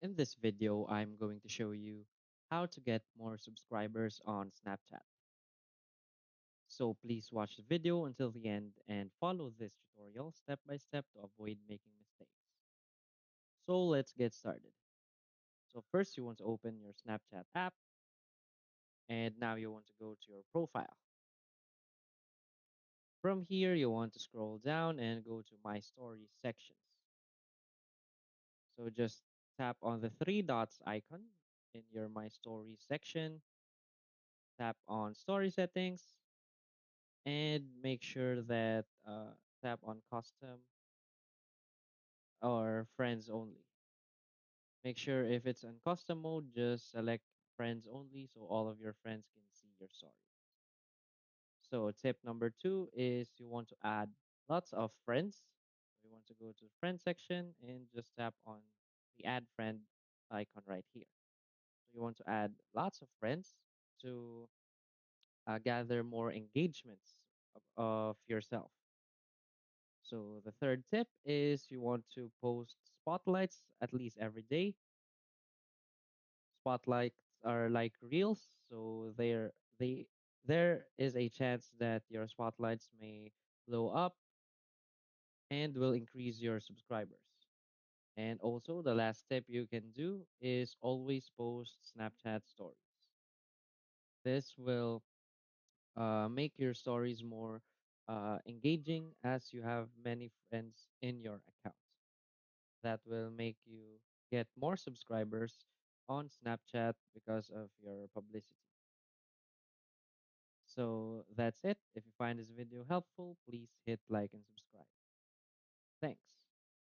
In this video, I'm going to show you how to get more subscribers on Snapchat. So please watch the video until the end and follow this tutorial step by step to avoid making mistakes. So let's get started. So first you want to open your Snapchat app and now you want to go to your profile. From here, you want to scroll down and go to My Stories sections. So just tap on the three dots icon in your My Stories section, tap on Story Settings, and make sure that tap on custom or friends only. Make sure if it's on custom mode, just select friends only so all of your friends can see your story. So tip number two is you want to add lots of friends. You want to go to the friend section and just tap on the add friend icon right here. So you want to add lots of friends to gather more engagements of yourself. So the third tip is you want to post spotlights at least every day. Spotlights are like reels, so there is a chance that your spotlights may blow up and will increase your subscribers. And also the last tip you can do is always post Snapchat stories. This will make your stories more engaging as you have many friends in your account. That will make you get more subscribers on Snapchat because of your publicity. So that's it. If you find this video helpful, please hit like and subscribe. Thanks.